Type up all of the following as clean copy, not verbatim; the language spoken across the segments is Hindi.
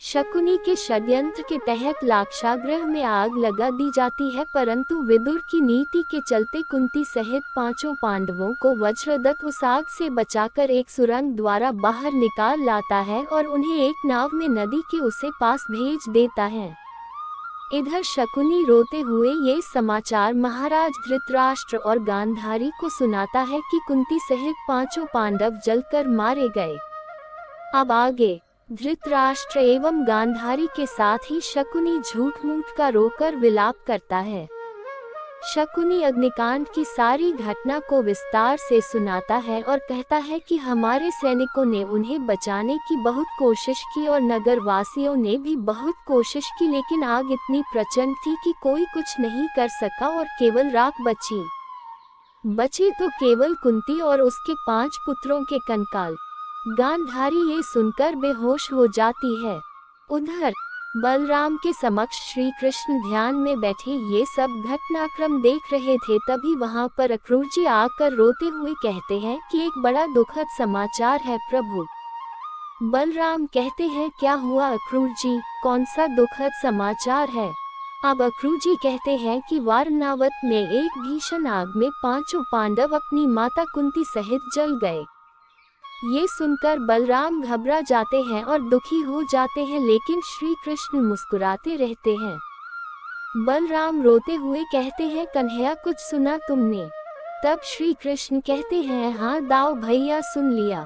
शकुनी के षड्यंत्र के तहत लाक्षागृह में आग लगा दी जाती है, परंतु विदुर की नीति के चलते कुंती सहित पांचों पांडवों को वज्रदत्त उस आग से बचाकर एक सुरंग द्वारा बाहर निकाल लाता है और उन्हें एक नाव में नदी के उसे पास भेज देता है। इधर शकुनी रोते हुए ये समाचार महाराज धृतराष्ट्र और गांधारी को सुनाता है कि कुंती सहित पांचों पांडव जलकर मारे गए। अब आगे धृतराष्ट्र एवं गांधारी के साथ ही शकुनी झूठ मूठ का रोकर विलाप करता है। शकुनी अग्निकांड की सारी घटना को विस्तार से सुनाता है और कहता है कि हमारे सैनिकों ने उन्हें बचाने की बहुत कोशिश की और नगरवासियों ने भी बहुत कोशिश की, लेकिन आग इतनी प्रचंड थी कि कोई कुछ नहीं कर सका और केवल राख बची तो केवल कुंती और उसके 5 पुत्रों के कंकाल। गांधारी ये सुनकर बेहोश हो जाती है। उधर बलराम के समक्ष श्री कृष्ण ध्यान में बैठे ये सब घटनाक्रम देख रहे थे। तभी वहां पर अक्रूर जी आकर रोते हुए कहते हैं कि एक बड़ा दुखद समाचार है प्रभु। बलराम कहते हैं क्या हुआ अक्रूर जी, कौन सा दुखद समाचार है। अब अक्रूर जी कहते हैं कि वारणावत में एक भीषण आग में पांचों पांडव अपनी माता कुंती सहित जल गए। ये सुनकर बलराम घबरा जाते हैं और दुखी हो जाते हैं, लेकिन श्री कृष्ण मुस्कुराते रहते हैं। बलराम रोते हुए कहते हैं कन्हैया कुछ सुना तुमने। तब श्री कृष्ण कहते हैं हाँ दाऊ भैया सुन लिया।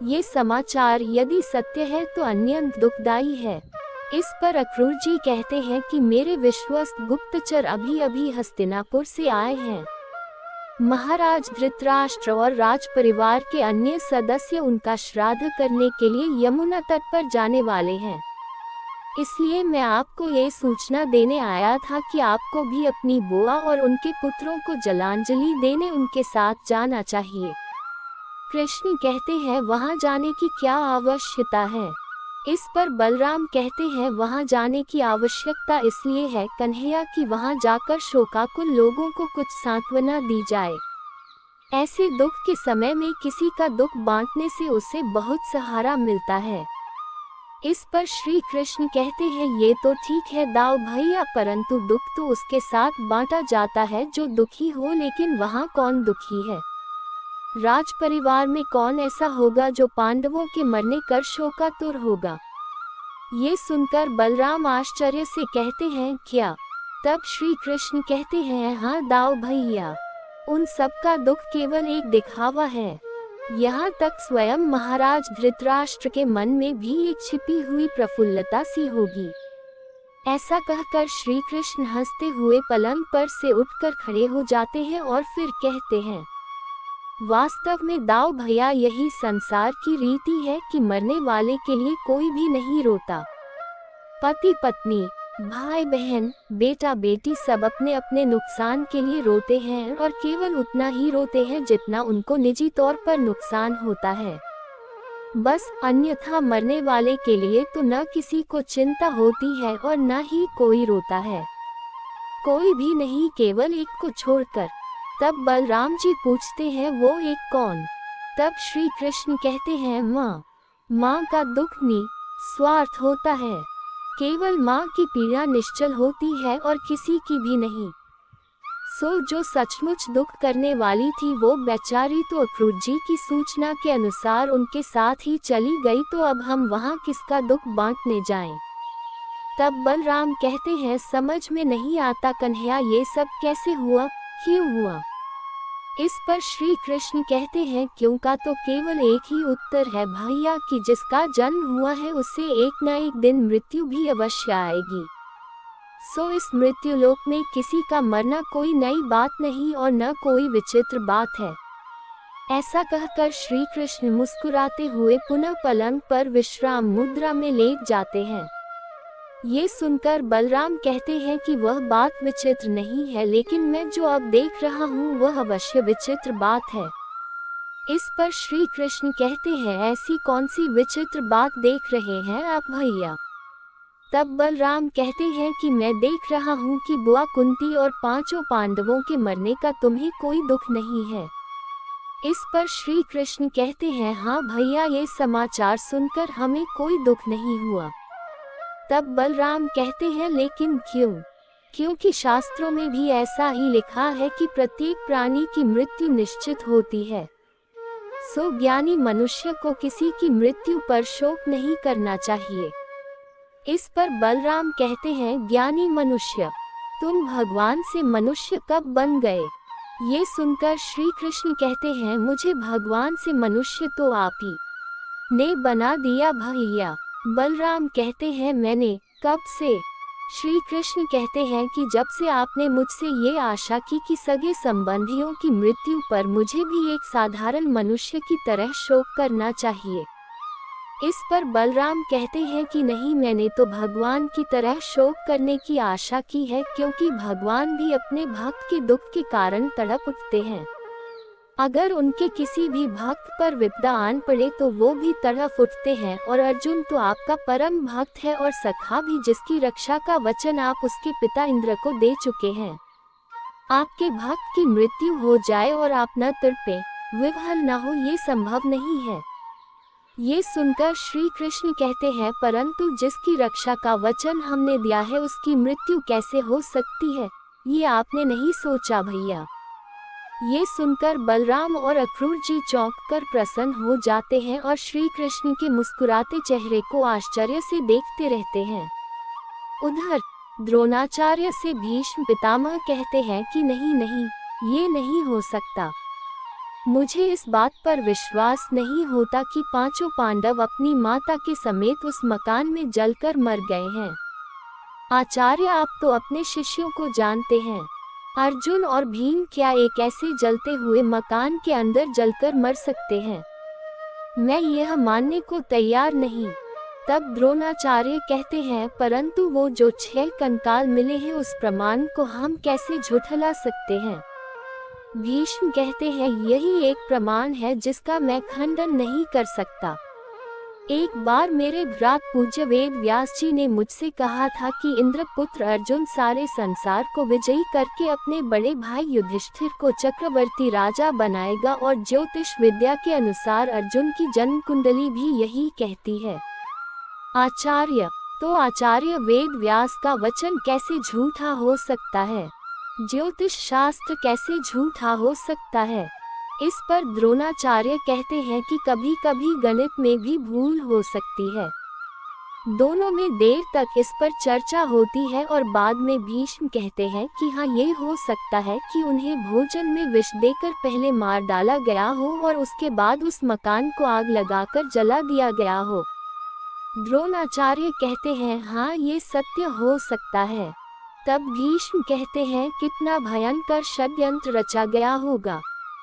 ये समाचार यदि सत्य है तो अत्यंत दुखदायी है। इस पर अक्रूर जी कहते हैं कि मेरे विश्वस्त गुप्तचर अभी अभी हस्तिनापुर से आए हैं। महाराज धृतराष्ट्र और राज परिवार के अन्य सदस्य उनका श्राद्ध करने के लिए यमुना तट पर जाने वाले हैं। इसलिए मैं आपको ये सूचना देने आया था कि आपको भी अपनी बुआ और उनके पुत्रों को जलांजलि देने उनके साथ जाना चाहिए। कृष्ण कहते हैं वहां जाने की क्या आवश्यकता है। इस पर बलराम कहते हैं वहां जाने की आवश्यकता इसलिए है कन्हैया कि वहां जाकर शोकाकुल लोगों को कुछ सांत्वना दी जाए। ऐसे दुख के समय में किसी का दुख बांटने से उसे बहुत सहारा मिलता है। इस पर श्री कृष्ण कहते हैं ये तो ठीक है दाऊ भैया, परंतु दुख तो उसके साथ बांटा जाता है जो दुखी हो, लेकिन वहाँ कौन दुखी है। राज परिवार में कौन ऐसा होगा जो पांडवों के मरने कर शोकातुर होगा। ये सुनकर बलराम आश्चर्य से कहते हैं क्या। तब श्री कृष्ण कहते हैं हाँ दाऊ भैया, उन सब का दुख केवल एक दिखावा है। यहाँ तक स्वयं महाराज धृतराष्ट्र के मन में भी एक छिपी हुई प्रफुल्लता सी होगी। ऐसा कहकर श्री कृष्ण हंसते हुए पलंग पर से उठकर खड़े हो जाते हैं और फिर कहते हैं वास्तव में दाऊ भैया यही संसार की रीति है कि मरने वाले के लिए कोई भी नहीं रोता। पति पत्नी, भाई बहन, बेटा बेटी सब अपने अपने नुकसान के लिए रोते हैं और केवल उतना ही रोते हैं जितना उनको निजी तौर पर नुकसान होता है। बस अन्यथा मरने वाले के लिए तो न किसी को चिंता होती है और न ही कोई रोता है, कोई भी नहीं, केवल एक को छोड़कर। तब बलराम जी पूछते हैं वो एक कौन। तब श्री कृष्ण कहते हैं माँ का दुख निस्वार्थ होता है, केवल माँ की पीड़ा निश्चल होती है और किसी की भी नहीं। सो जो सचमुच दुख करने वाली थी वो बेचारी तो अक्रूर जी की सूचना के अनुसार उनके साथ ही चली गई, तो अब हम वहाँ किसका दुख बांटने जाएं। तब बलराम कहते हैं समझ में नहीं आता कन्हैया ये सब कैसे हुआ, क्यों हुआ। इस पर श्री कृष्ण कहते हैं क्यों का तो केवल एक ही उत्तर है भैया कि जिसका जन्म हुआ है उससे एक न एक दिन मृत्यु भी अवश्य आएगी। सो इस मृत्युलोक में किसी का मरना कोई नई बात नहीं और न कोई विचित्र बात है। ऐसा कहकर श्री कृष्ण मुस्कुराते हुए पुनः पलंग पर विश्राम मुद्रा में लेट जाते हैं। ये सुनकर बलराम कहते हैं कि वह बात विचित्र नहीं है, लेकिन मैं जो अब देख रहा हूँ वह अवश्य विचित्र बात है। इस पर श्री कृष्ण कहते हैं ऐसी कौन सी विचित्र बात देख रहे हैं आप भैया। तब बलराम कहते हैं कि मैं देख रहा हूँ कि बुआ कुंती और पांचों पांडवों के मरने का तुम्हें कोई दुख नहीं है। इस पर श्री कृष्ण कहते हैं हाँ भैया, ये समाचार सुनकर हमें कोई दुख नहीं हुआ। तब बलराम कहते हैं लेकिन क्यों? क्योंकि शास्त्रों में भी ऐसा ही लिखा है कि प्रत्येक प्राणी की मृत्यु निश्चित होती है। सो ज्ञानी मनुष्य को किसी की मृत्यु पर शोक नहीं करना चाहिए। इस पर बलराम कहते हैं, ज्ञानी मनुष्य, तुम भगवान से मनुष्य कब बन गए? ये सुनकर श्री कृष्ण कहते हैं, मुझे भगवान से मनुष्य तो आप ही ने बना दिया भैया। बलराम कहते हैं, मैंने? कब से? श्री कृष्ण कहते हैं कि जब से आपने मुझसे ये आशा की कि सगे संबंधियों की मृत्यु पर मुझे भी एक साधारण मनुष्य की तरह शोक करना चाहिए। इस पर बलराम कहते हैं कि नहीं, मैंने तो भगवान की तरह शोक करने की आशा की है, क्योंकि भगवान भी अपने भक्त के दुख के कारण तड़प उठते हैं। अगर उनके किसी भी भक्त पर विपदा आन पड़े तो वो भी तड़प उठते हैं। और अर्जुन तो आपका परम भक्त है और सखा भी, जिसकी रक्षा का वचन आप उसके पिता इंद्र को दे चुके हैं। आपके भक्त की मृत्यु हो जाए और आप न तड़पे, विवहल न हो, ये संभव नहीं है। ये सुनकर श्री कृष्ण कहते हैं, परंतु जिसकी रक्षा का वचन हमने दिया है उसकी मृत्यु कैसे हो सकती है? ये आपने नहीं सोचा भैया। ये सुनकर बलराम और अक्रूर जी चौंक कर प्रसन्न हो जाते हैं और श्री कृष्ण के मुस्कुराते चेहरे को आश्चर्य से देखते रहते हैं। उधर द्रोणाचार्य से भीष्म पितामह कहते हैं कि नहीं नहीं, ये नहीं हो सकता। मुझे इस बात पर विश्वास नहीं होता कि पांचों पांडव अपनी माता के समेत उस मकान में जलकर मर गए हैं। आचार्य, आप तो अपने शिष्यों को जानते हैं। अर्जुन और भीम क्या एक ऐसे जलते हुए मकान के अंदर जलकर मर सकते हैं? मैं यह मानने को तैयार नहीं। तब द्रोणाचार्य कहते हैं, परंतु वो जो 6 कंकाल मिले हैं उस प्रमाण को हम कैसे झुठला सकते हैं? भीष्म कहते हैं, यही एक प्रमाण है जिसका मैं खंडन नहीं कर सकता। एक बार मेरे भ्रात पूज्य वेद व्यास जी ने मुझसे कहा था कि इंद्रपुत्र अर्जुन सारे संसार को विजयी करके अपने बड़े भाई युधिष्ठिर को चक्रवर्ती राजा बनाएगा, और ज्योतिष विद्या के अनुसार अर्जुन की जन्म कुंडली भी यही कहती है। आचार्य, तो आचार्य वेद व्यास का वचन कैसे झूठा हो सकता है? ज्योतिष शास्त्र कैसे झूठा हो सकता है? इस पर द्रोणाचार्य कहते हैं कि कभी कभी गणित में भी भूल हो सकती है। दोनों में देर तक इस पर चर्चा होती है और बाद में भीष्म कहते हैं कि हाँ, ये हो सकता है कि उन्हें भोजन में विष देकर पहले मार डाला गया हो और उसके बाद उस मकान को आग लगाकर जला दिया गया हो। द्रोणाचार्य कहते हैं, हाँ, ये सत्य हो सकता है। तब भीष्म कहते हैं, कितना भयंकर षड्यंत्र रचा गया होगा,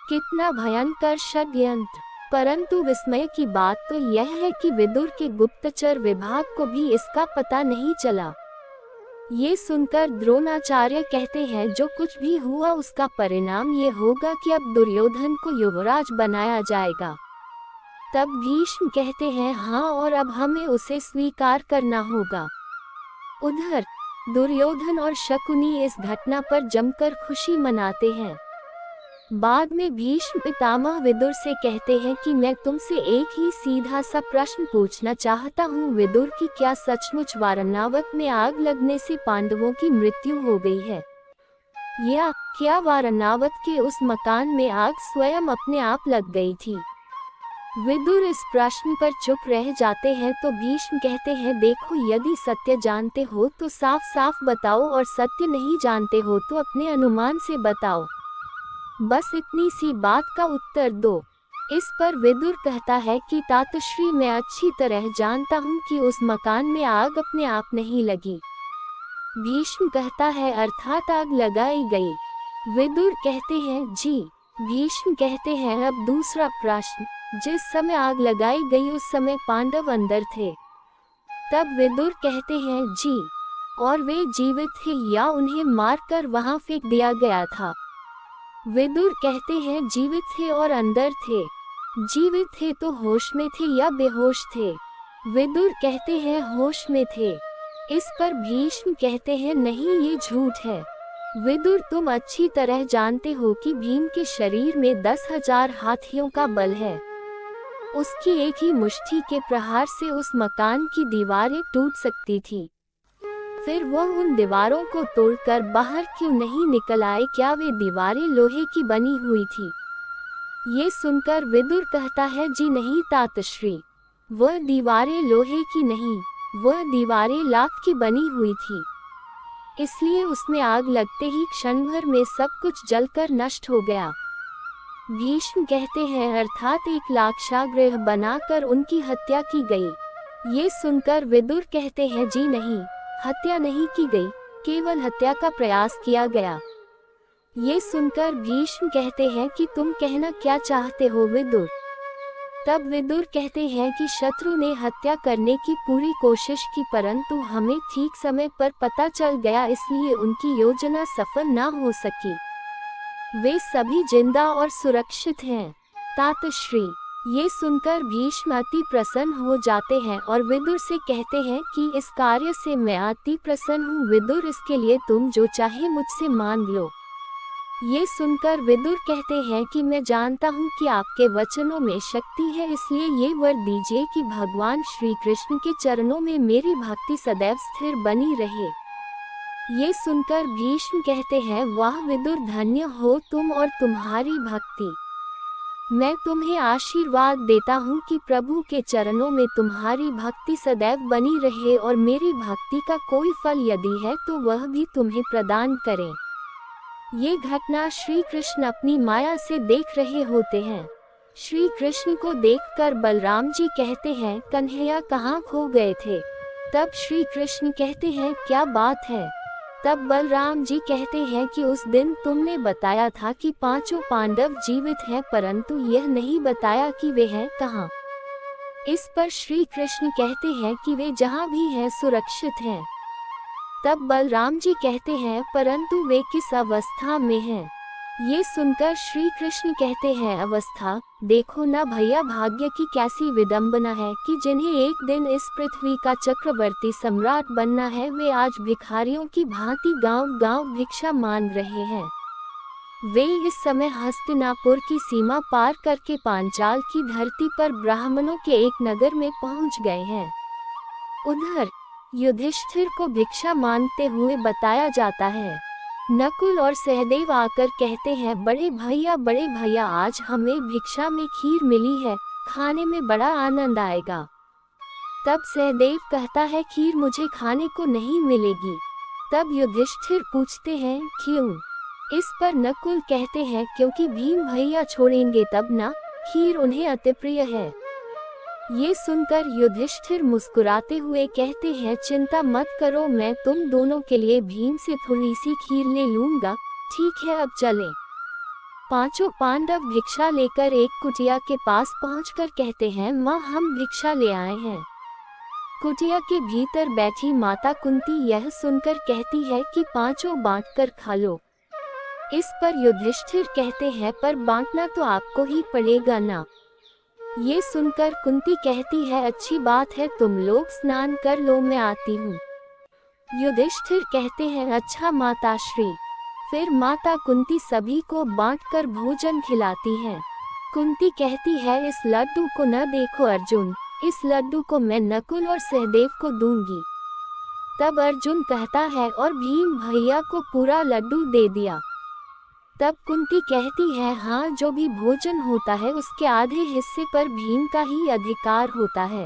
कितना भयंकर षड्यंत्र। परंतु विस्मय की बात तो यह है कि विदुर के गुप्तचर विभाग को भी इसका पता नहीं चला। ये सुनकर द्रोणाचार्य कहते हैं, जो कुछ भी हुआ उसका परिणाम ये होगा कि अब दुर्योधन को युवराज बनाया जाएगा। तब भीष्म कहते हैं, हाँ, और अब हमें उसे स्वीकार करना होगा। उधर दुर्योधन और शकुनी इस घटना पर जमकर खुशी मनाते हैं। बाद में भीष्म पितामह विदुर से कहते हैं कि मैं तुमसे एक ही सीधा सा प्रश्न पूछना चाहता हूँ विदुर, कि क्या सचमुच वारणावत में आग लगने से पांडवों की मृत्यु हो गई है, या क्या वारणावत के उस मकान में आग स्वयं अपने आप लग गई थी? विदुर इस प्रश्न पर चुप रह जाते हैं तो भीष्म कहते हैं, देखो, यदि सत्य जानते हो तो साफ साफ बताओ, और सत्य नहीं जानते हो तो अपने अनुमान से बताओ। बस इतनी सी बात का उत्तर दो। इस पर विदुर कहता है कि तातश्री, मैं अच्छी तरह जानता हूँ कि उस मकान में आग अपने आप नहीं लगी। भीष्म कहता है, अर्थात आग लगाई गई। विदुर कहते हैं, जी। भीष्म कहते हैं, अब दूसरा प्रश्न, जिस समय आग लगाई गई उस समय पांडव अंदर थे? तब विदुर कहते हैं, जी। और वे जीवित थे या उन्हें मारकर वहां फेंक दिया गया था? विदुर कहते हैं, जीवित थे और अंदर थे। जीवित थे तो होश में थे या बेहोश थे? विदुर कहते हैं, होश में थे। इस पर भीष्म कहते हैं, नहीं, ये झूठ है। विदुर, तुम अच्छी तरह जानते हो कि भीम के शरीर में 10,000 हाथियों का बल है। उसकी एक ही मुट्ठी के प्रहार से उस मकान की दीवारें टूट सकती थी। फिर वह उन दीवारों को तोड़कर बाहर क्यों नहीं निकल आए? क्या वे दीवारें लोहे की बनी हुई थी? ये सुनकर विदुर कहता है, जी नहीं तातश्री, वह दीवारें लोहे की नहीं, वह दीवारें लाख की बनी हुई थी। इसलिए उसमें आग लगते ही क्षण भर में सब कुछ जलकर नष्ट हो गया। भीष्म कहते हैं, अर्थात एक लाक्षागृह बनाकर उनकी हत्या की गई। ये सुनकर विदुर कहते हैं, जी नहीं, हत्या नहीं की गई, केवल हत्या का प्रयास किया गया। ये सुनकर भीष्म कहते हैं कि तुम कहना क्या चाहते हो विदुर? तब विदुर कहते हैं कि शत्रु ने हत्या करने की पूरी कोशिश की, परंतु हमें ठीक समय पर पता चल गया, इसलिए उनकी योजना सफल न हो सकी। वे सभी जिंदा और सुरक्षित हैं। तातश्री। ये सुनकर भीष्म अति प्रसन्न हो जाते हैं और विदुर से कहते हैं कि इस कार्य से मैं अति प्रसन्न हूँ विदुर, इसके लिए तुम जो चाहे मुझसे मांग लो। ये सुनकर विदुर कहते हैं कि मैं जानता हूँ कि आपके वचनों में शक्ति है, इसलिए ये वर दीजिए कि भगवान श्री कृष्ण के चरणों में मेरी भक्ति सदैव स्थिर बनी रहे। ये सुनकर भीष्म कहते हैं, वाह विदुर, धन्य हो तुम और तुम्हारी भक्ति। मैं तुम्हें आशीर्वाद देता हूँ कि प्रभु के चरणों में तुम्हारी भक्ति सदैव बनी रहे और मेरी भक्ति का कोई फल यदि है तो वह भी तुम्हें प्रदान करें। ये घटना श्री कृष्ण अपनी माया से देख रहे होते हैं। श्री कृष्ण को देखकर बलराम जी कहते हैं, कन्हैया कहाँ खो गए थे? तब श्री कृष्ण कहते हैं, क्या बात है? तब बलराम जी कहते हैं कि उस दिन तुमने बताया था कि पांचों पांडव जीवित हैं, परंतु यह नहीं बताया कि वे हैं कहाँ। इस पर श्री कृष्ण कहते हैं कि वे जहाँ भी हैं सुरक्षित हैं। तब बलराम जी कहते हैं, परंतु वे किस अवस्था में हैं? ये सुनकर श्री कृष्ण कहते हैं, अवस्था देखो ना भैया, भाग्य की कैसी विडंबना है कि जिन्हें एक दिन इस पृथ्वी का चक्रवर्ती सम्राट बनना है, वे आज भिखारियों की भांति गांव-गांव भिक्षा मांग रहे हैं। वे इस समय हस्तिनापुर की सीमा पार करके पांचाल की धरती पर ब्राह्मणों के एक नगर में पहुंच गए हैं। उधर युधिष्ठिर को भिक्षा मांगते हुए बताया जाता है। नकुल और सहदेव आकर कहते हैं, बड़े भैया आज हमें भिक्षा में खीर मिली है, खाने में बड़ा आनंद आएगा। तब सहदेव कहता है, खीर मुझे खाने को नहीं मिलेगी। तब युधिष्ठिर पूछते हैं, क्यों? इस पर नकुल कहते हैं, क्योंकि भीम भैया छोड़ेंगे तब ना, खीर उन्हें अति प्रिय है। ये सुनकर युधिष्ठिर मुस्कुराते हुए कहते हैं, चिंता मत करो, मैं तुम दोनों के लिए भीम से थोड़ी सी खीर ले लूंगा। ठीक है, अब चलें। पांचों पांडव भिक्षा लेकर एक कुटिया के पास पहुंचकर कहते हैं, माँ हम भिक्षा ले आए हैं। कुटिया के भीतर बैठी माता कुंती यह सुनकर कहती है कि पांचों बांटकर खा लो। इस पर युधिष्ठिर कहते हैं, पर बांटना तो आपको ही पड़ेगा ना। ये सुनकर कुंती कहती है, अच्छी बात है, तुम लोग स्नान कर लो, मैं आती हूँ। युधिष्ठिर कहते हैं, अच्छा माताश्री। फिर माता कुंती सभी को बांटकर भोजन खिलाती हैं। कुंती कहती है, इस लड्डू को न देखो अर्जुन, इस लड्डू को मैं नकुल और सहदेव को दूंगी। तब अर्जुन कहता है, और भीम भैया को पूरा लड्डू दे दिया। तब कुंती कहती है, हाँ, जो भी भोजन होता है उसके आधे हिस्से पर भीम का ही अधिकार होता है।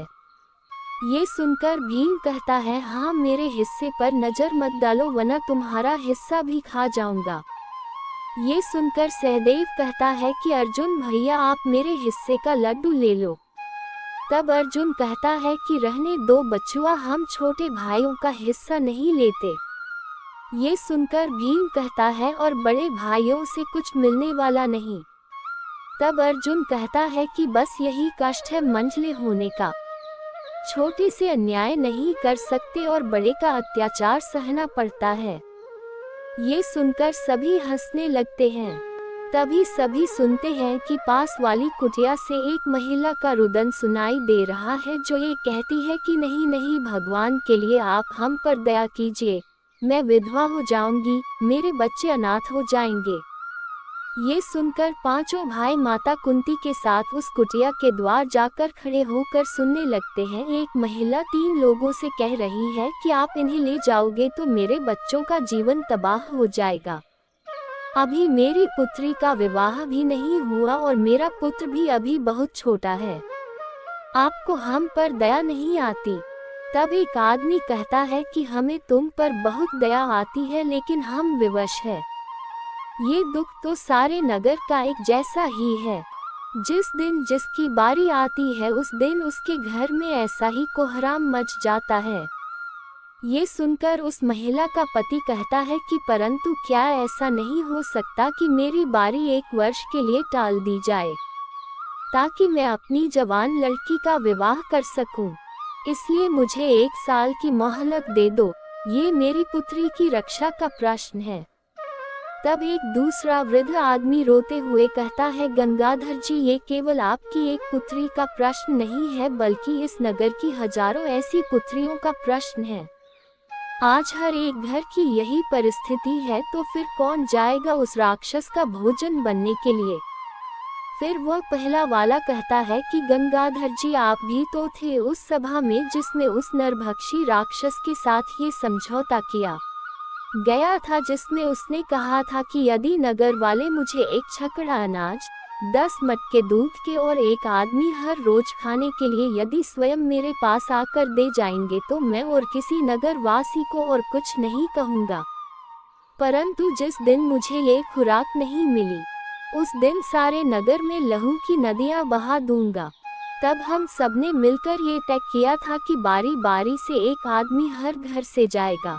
ये सुनकर भीम कहता है, हाँ, मेरे हिस्से पर नजर मत डालो वरना तुम्हारा हिस्सा भी खा जाऊंगा। ये सुनकर सहदेव कहता है कि अर्जुन भैया आप मेरे हिस्से का लड्डू ले लो। तब अर्जुन कहता है कि रहने दो बचुआ, हम छोटे भाइयों का हिस्सा नहीं लेते। ये सुनकर भीम कहता है, और बड़े भाइयों से कुछ मिलने वाला नहीं। तब अर्जुन कहता है कि बस यही कष्ट है मंझले होने का, छोटे से अन्याय नहीं कर सकते और बड़े का अत्याचार सहना पड़ता है। ये सुनकर सभी हंसने लगते हैं। तभी सभी सुनते हैं कि पास वाली कुटिया से एक महिला का रुदन सुनाई दे रहा है, जो ये कहती है कि नहीं नहीं, भगवान के लिए आप हम पर दया कीजिए, मैं विधवा हो जाऊंगी, मेरे बच्चे अनाथ हो जाएंगे। ये सुनकर पांचों भाई माता कुंती के साथ उस कुटिया के द्वार जाकर खड़े होकर सुनने लगते हैं। एक महिला 3 लोगों से कह रही है कि आप इन्हें ले जाओगे तो मेरे बच्चों का जीवन तबाह हो जाएगा। अभी मेरी पुत्री का विवाह भी नहीं हुआ और मेरा पुत्र भी अभी बहुत छोटा है। आपको हम पर दया नहीं आती। तब एक आदमी कहता है कि हमें तुम पर बहुत दया आती है, लेकिन हम विवश है। ये दुख तो सारे नगर का एक जैसा ही है। जिस दिन जिसकी बारी आती है उस दिन उसके घर में ऐसा ही कोहराम मच जाता है। ये सुनकर उस महिला का पति कहता है कि परंतु क्या ऐसा नहीं हो सकता कि मेरी बारी 1 वर्ष के लिए टाल दी जाए, ताकि मैं अपनी जवान लड़की का विवाह कर सकूं। इसलिए मुझे 1 साल की मोहलत दे दो। ये मेरी पुत्री की रक्षा का प्रश्न है। तब एक दूसरा वृद्ध आदमी रोते हुए कहता है, गंगाधर जी, ये केवल आपकी एक पुत्री का प्रश्न नहीं है, बल्कि इस नगर की हजारों ऐसी पुत्रियों का प्रश्न है। आज हर एक घर की यही परिस्थिति है, तो फिर कौन जाएगा उस राक्षस का भोजन बनने के लिए। फिर वह पहला वाला कहता है कि गंगाधर जी, आप भी तो थे उस सभा में जिसमें उस नरभक्षी राक्षस के साथ ये समझौता किया गया था, जिसमें उसने कहा था कि यदि नगर वाले मुझे 1 छकड़ा अनाज, 10 मटके दूध के और 1 आदमी हर रोज खाने के लिए यदि स्वयं मेरे पास आकर दे जाएंगे तो मैं और किसी नगर वासी को और कुछ नहीं कहूँगा। परंतु जिस दिन मुझे ये खुराक नहीं मिली, उस दिन सारे नगर में लहू की नदियाँ बहा दूंगा। तब हम सबने मिलकर ये तय किया था कि बारी बारी से 1 आदमी हर घर से जाएगा।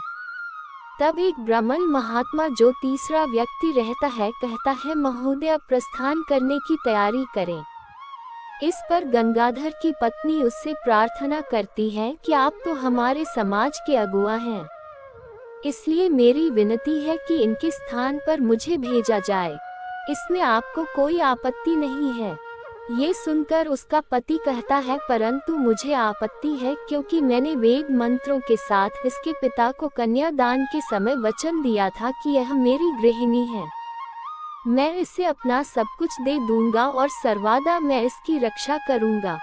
तब एक ब्राह्मण महात्मा, जो तीसरा व्यक्ति रहता है, कहता है, महोदय, प्रस्थान करने की तैयारी करें। इस पर गंगाधर की पत्नी उससे प्रार्थना करती है कि आप तो हमारे समाज के अगुआ हैं, इसलिए मेरी विनती है कि इनके स्थान पर मुझे भेजा जाए। इसमें आपको कोई आपत्ति नहीं है। ये सुनकर उसका पति कहता है, परंतु मुझे आपत्ति है, क्योंकि मैंने वेद मंत्रों के साथ इसके पिता को कन्यादान के समय वचन दिया था कि यह मेरी गृहिणी है। मैं इसे अपना सब कुछ दे दूंगा और सर्वदा मैं इसकी रक्षा करूंगा।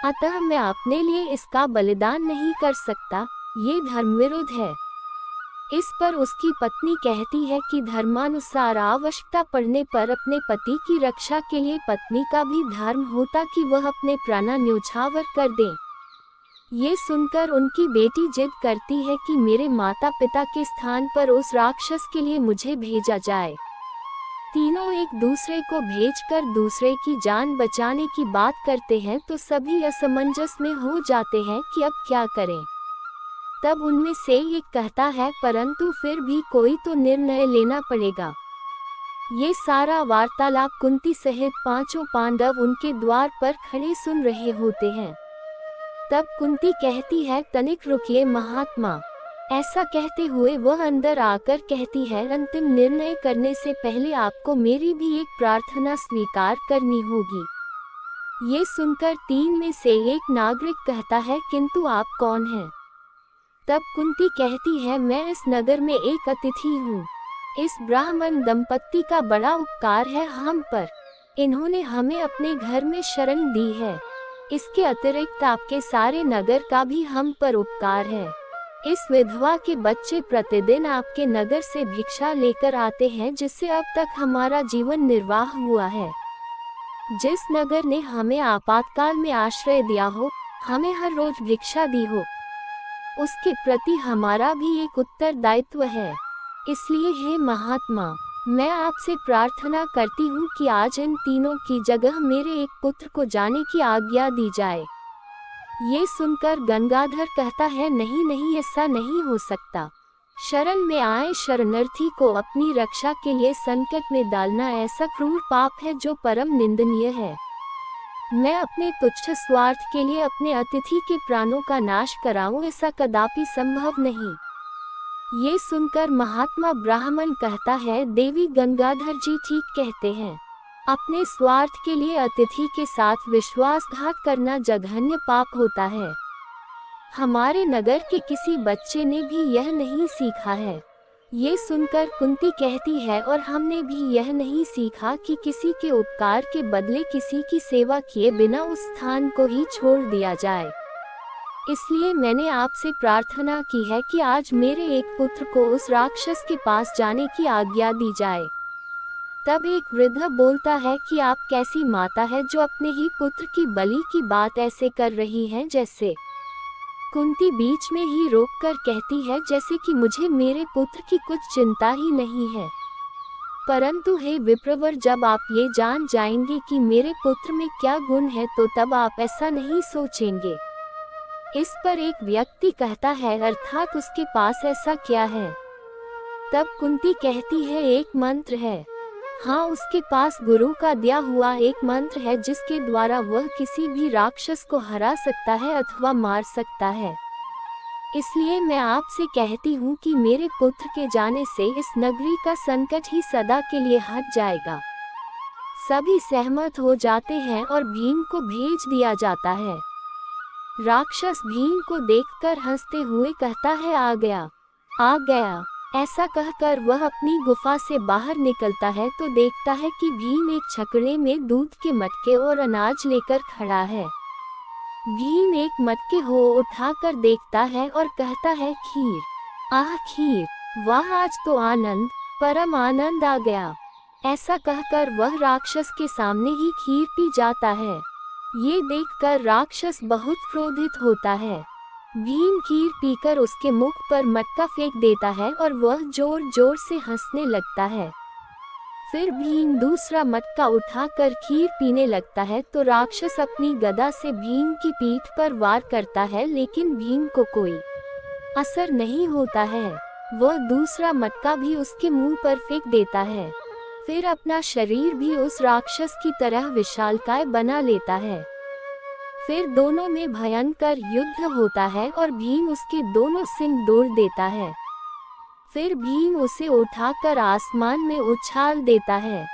अतः मैं अपने लिए इसका बलिदान नहीं कर सकता, ये धर्मविरुद्ध है। इस पर उसकी पत्नी कहती है कि धर्मानुसार आवश्यकता पड़ने पर अपने पति की रक्षा के लिए पत्नी का भी धर्म होता कि वह अपने प्राण न्योछावर कर दे। ये सुनकर उनकी बेटी जिद करती है कि मेरे माता पिता के स्थान पर उस राक्षस के लिए मुझे भेजा जाए। तीनों एक दूसरे को भेजकर दूसरे की जान बचाने की बात करते हैं, तो सभी असमंजस में हो जाते हैं कि अब क्या करें। तब उनमें से एक कहता है, परंतु फिर भी कोई तो निर्णय लेना पड़ेगा। ये सारा वार्तालाप कुंती सहित 5 पांडव उनके द्वार पर खड़े सुन रहे होते हैं। तब कुंती कहती है, तनिक रुकिए महात्मा। ऐसा कहते हुए वह अंदर आकर कहती है, अंतिम निर्णय करने से पहले आपको मेरी भी एक प्रार्थना स्वीकार करनी होगी। ये सुनकर 3 में से एक नागरिक कहता है, किंतु आप कौन हैं? तब कुंती कहती है, मैं इस नगर में एक अतिथि हूँ। इस ब्राह्मण दंपत्ति का बड़ा उपकार है हम पर। इन्होंने हमें अपने घर में शरण दी है। इसके अतिरिक्त आपके सारे नगर का भी हम पर उपकार है। इस विधवा के बच्चे प्रतिदिन आपके नगर से भिक्षा लेकर आते हैं, जिससे अब तक हमारा जीवन निर्वाह हुआ है। जिस नगर ने हमें आपातकाल में आश्रय दिया हो, हमें हर रोज भिक्षा दी हो, उसके प्रति हमारा भी एक उत्तरदायित्व है। इसलिए हे महात्मा, मैं आपसे प्रार्थना करती हूँ कि आज इन तीनों की जगह मेरे एक पुत्र को जाने की आज्ञा दी जाए। ये सुनकर गंगाधर कहता है, नहीं नहीं, ऐसा नहीं हो सकता। शरण में आए शरणार्थी को अपनी रक्षा के लिए संकट में डालना ऐसा क्रूर पाप है जो परम निंदनीय है। मैं अपने तुच्छ स्वार्थ के लिए अपने अतिथि के प्राणों का नाश कराऊं, ऐसा कदापि संभव नहीं। ये सुनकर महात्मा ब्राह्मण कहता है, देवी गंगाधर जी ठीक कहते हैं। अपने स्वार्थ के लिए अतिथि के साथ विश्वासघात करना जघन्य पाप होता है। हमारे नगर के किसी बच्चे ने भी यह नहीं सीखा है। ये सुनकर कुंती कहती है, और हमने भी यह नहीं सीखा कि किसी के उपकार के बदले किसी की सेवा किए बिना उस स्थान को ही छोड़ दिया जाए। इसलिए मैंने आपसे प्रार्थना की है कि आज मेरे एक पुत्र को उस राक्षस के पास जाने की आज्ञा दी जाए। तब एक वृद्ध बोलता है कि आप कैसी माता है जो अपने ही पुत्र की बलि की बात ऐसे कर रही हैं जैसे। कुंती बीच में ही रोककर कहती है, जैसे कि मुझे मेरे पुत्र की कुछ चिंता ही नहीं है। परंतु हे विप्रवर, जब आप ये जान जाएंगे कि मेरे पुत्र में क्या गुण है तो तब आप ऐसा नहीं सोचेंगे। इस पर एक व्यक्ति कहता है, अर्थात उसके पास ऐसा क्या है? तब कुंती कहती है, एक मंत्र है। हाँ, उसके पास गुरु का दिया हुआ एक मंत्र है जिसके द्वारा वह किसी भी राक्षस को हरा सकता है अथवा मार सकता है। इसलिए मैं आपसे कहती हूँ कि मेरे पुत्र के जाने से इस नगरी का संकट ही सदा के लिए हट जाएगा। सभी सहमत हो जाते हैं और भीम को भेज दिया जाता है। राक्षस भीम को देखकर हंसते हुए कहता है, आ गया, आ गया। ऐसा कहकर वह अपनी गुफा से बाहर निकलता है तो देखता है कि भीम एक छकड़े में दूध के मटके और अनाज लेकर खड़ा है। भीम एक मटके हो उठाकर देखता है और कहता है, खीर, आह खीर, वाह, आज तो आनंद, परम आनंद आ गया। ऐसा कहकर वह राक्षस के सामने ही खीर पी जाता है। ये देखकर राक्षस बहुत क्रोधित होता है। भीम खीर पीकर उसके मुख पर मटका फेंक देता है और वह जोर जोर से हंसने लगता है। फिर भीम दूसरा मटका उठाकर खीर पीने लगता है तो राक्षस अपनी गदा से भीम की पीठ पर वार करता है, लेकिन भीम को कोई असर नहीं होता है। वह दूसरा मटका भी उसके मुंह पर फेंक देता है। फिर अपना शरीर भी उस राक्षस की तरह विशालकाय बना लेता है। फिर दोनों में भयंकर युद्ध होता है और भीम उसके दोनों सिंग तोड़ देता है। फिर भीम उसे उठाकर आसमान में उछाल देता है।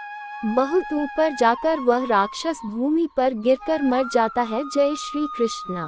बहुत ऊपर जाकर वह राक्षस भूमि पर गिरकर मर जाता है। जय श्री कृष्ण।